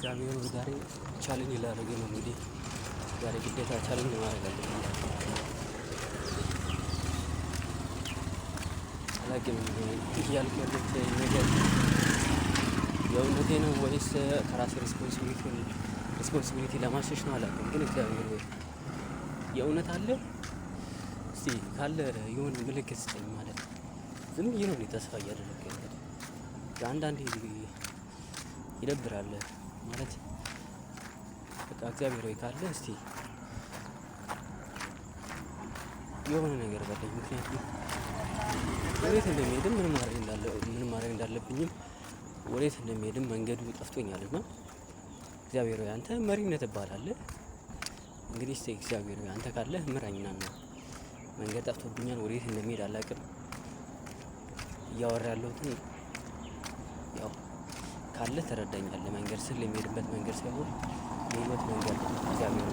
እግዚአብሔር ዛሬ ቻሌንጅ ላደረገ ነው እንግዲህ ዛሬ ግዴታ ቻሌንጅ ማድረግ አለብኝ። አላውቅም እያልኩ ያሉት ነገር የእውነቴ ነው ወይስ ከራሴ ሪስፖንሲቢሊቲ ለማሸሽ ነው አላውቅም። ግን እግዚአብሔር ወይ የእውነት አለ እስቲ ካለ የሆነ ምልክት ስጠኝ ማለት ነው። ዝም ብዬ ነው ተስፋ እያደረገ ያለው። አንዳንዴ ይደብራል ማለት በቃ እግዚአብሔር ወይ ካለ እስቲ የሆነ ነገር በለኝ። ምክንያቱም ወዴት እንደሚሄድም ምን ማድረግ እንዳለብኝም ወዴት እንደሚሄድም መንገዱ ጠፍቶኛልና እግዚአብሔር ወይ አንተ መሪነት ትባላለህ። እንግዲህ እስቲ እግዚአብሔር ወይ አንተ ካለ ምራኝና ነው። መንገድ ጠፍቶብኛል፣ ወዴት እንደሚሄድ አላውቅም። እያወራ ያለሁትን ያው ካለ ተረዳኛለህ። መንገድ ስል የሚሄድበት መንገድ ሳይሆን የህይወት መንገድ እግዚአብሔር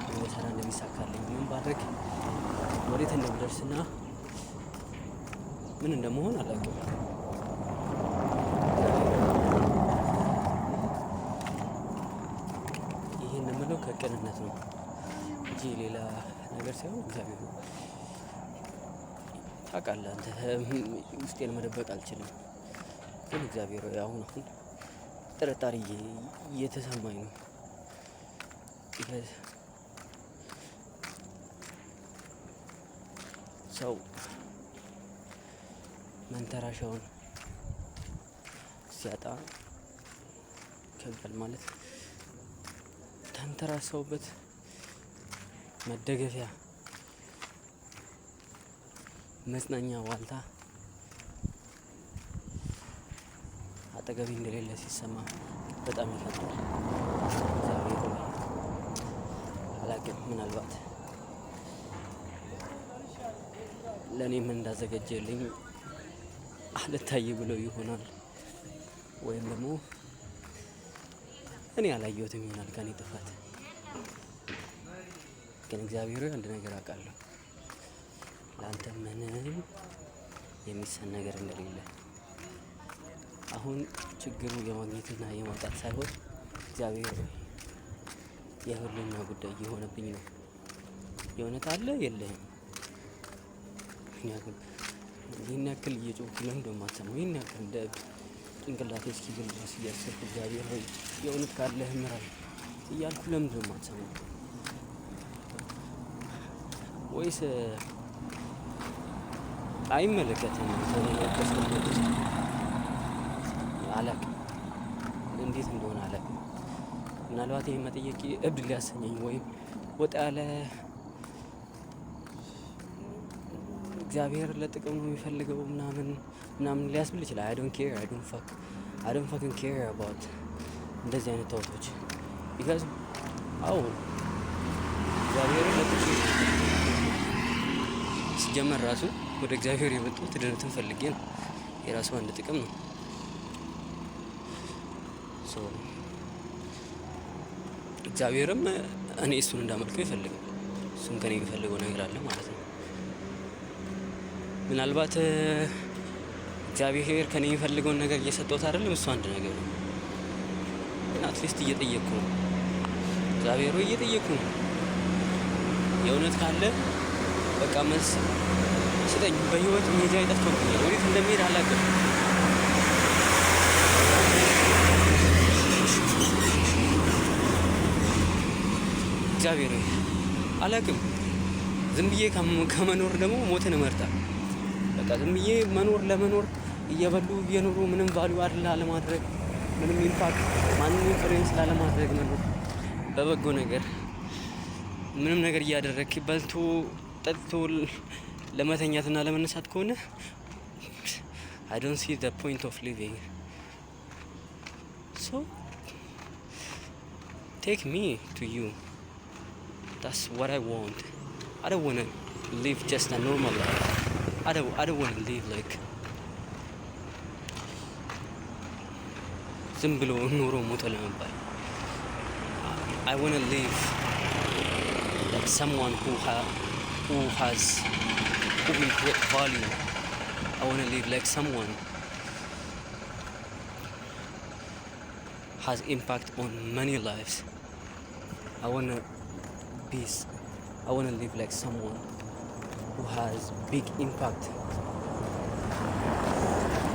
እንደሰራ እንደሚሳካልኝ ምን ባድረግ ወዴት እንደምደርስና ምን እንደመሆን አላውቅም። ይሄን የምለው ከቅንነት ነው እንጂ ሌላ ነገር ሳይሆን እግዚአብሔር ታውቃለህ፣ አንተ ውስጤን መደበቅ አልችልም። ግን እግዚአብሔር አሁን ጥርጣሬ እየተሰማኝ ነው። ሰው መንተራሻውን ሲያጣ ከበል ማለት ተንተራሰውበት መደገፊያ መጽናኛ ዋልታ አጠገቤ እንደሌለ ሲሰማ በጣም ይከብዳል። እግዚአብሔር አላውቅም፣ ምናልባት ለእኔም እንዳዘጋጀልኝ አልታይ ብለው ይሆናል፣ ወይም ደግሞ እኔ አላየሁትም ይሆናል ከኔ ጥፋት። ግን እግዚአብሔር አንድ ነገር አውቃለሁ፣ ለአንተ ምንም የሚሰን ነገር እንደሌለ። አሁን ችግሩ የማግኘትና የማጣት ሳይሆን እግዚአብሔር የህልውና ጉዳይ እየሆነብኝ ነው። የእውነት አለ የለህም? ምክንያቱም ይህን ያክል እየጮኩ ለምን እንደማትሰማው ይህን ያክል እንደ ጭንቅላቴ እስኪግል ድረስ እያሰብኩ እግዚአብሔር ሆይ የእውነት ካለህ ምራኝ እያልኩ ለምን እንደማትሰማው ወይስ አይመለከትም? አላውቅም፣ እንዴት እንደሆነ አላውቅም። ምናልባት ይሄን መጠየቅ እብድ ሊያሰኘኝ ወይም ወጣ ያለ እግዚአብሔር ለጥቅም ነው የሚፈልገው ምናምን ሊያስብል ይችላል። I don't fucking care about እንደዚህ አይነት ታውቶች because እግዚአብሔር ለጥቅም ሲጀመር ራሱ ወደ እግዚአብሔር የመጣሁት ድነትን ፈልጌ ነው። የራሱ አንድ ጥቅም ነው። እግዚአብሔርም እኔ እሱን እንዳመልከው ይፈልጋል። እሱም ከኔ የሚፈልገው ነገር አለ ማለት ነው። ምናልባት እግዚአብሔር ከኔ የሚፈልገውን ነገር እየሰጠሁት አይደለም፣ እሱ አንድ ነገር ነው። ግን አትሊስት እየጠየቅኩ ነው። እግዚአብሔር እየጠየቅኩ ነው። የእውነት ካለ በቃ መልስ ስጠኝ። በህይወት መሄጃ ይጠፋብኛል። ወዴት እንደሚሄድ አላውቅም። እግዚአብሔር አላውቅም። ዝም ብዬ ከመኖር ደግሞ ሞትን እመርጣለሁ። በቃ ዝም ብዬ ለመኖር እየኖሩ ምንም ቫልዩ ላለማድረግ ምንም ኢምፓክት ማንም ኢንፍሉዌንስ ላለማድረግ መኖር በበጎ ነገር ምንም ነገር እያደረግክ በልቶ ጠጥቶ ለመተኛትና ለመነሳት ከሆነ I don't see the point of living. So take me to you. That's what I want. I don't want to live just a normal life. I don't want to live like ዝም ብሎ ኑሮ ሞተ ለመባል። I want to live like someone who will create value. I want to live like someone has impact on many lives. I wanna be I wanna live like someone who has big impact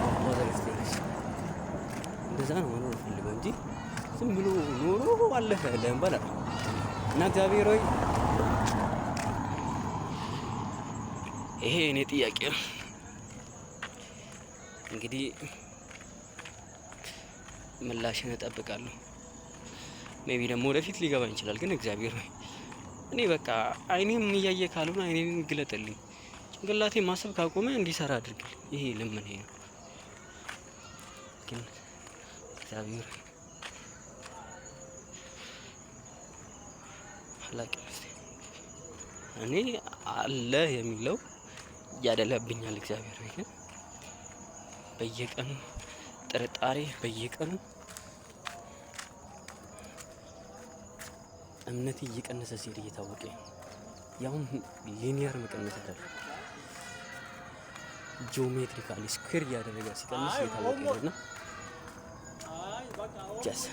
on positive things. እንደዛ ነው መኖር ፈልገው እንጂ ዝም ብሎ ኖሮ አለፈ ለምበላ እና እግዚአብሔር ሆይ ይሄ እኔ ጥያቄ ነው። እንግዲህ ምላሽን እጠብቃለሁ። ሜቢ ደግሞ ወደፊት ሊገባኝ ይችላል። ግን እግዚአብሔር ሆይ እኔ በቃ አይኔም እያየ ካልሆነ አይኔን ግለጥልኝ፣ ጭንቅላቴ ማሰብ ካቆመ እንዲሰራ አድርግልኝ። ይሄ ለምን ነው? ግን እግዚአብሔር አላውቅም። እኔ አለ የሚለው ያደለብኛል። እግዚአብሔር ሆይ ግን በየቀኑ ጥርጣሬ በየቀኑ እምነቴ እየቀነሰ ሲሄድ እየታወቀ ያውም ሊኒየር መቀነስ አይደለም ጂኦሜትሪካሊ ስኩዌር እያደረገ ሲቀንስ እየታወቀ ነውና ጀስ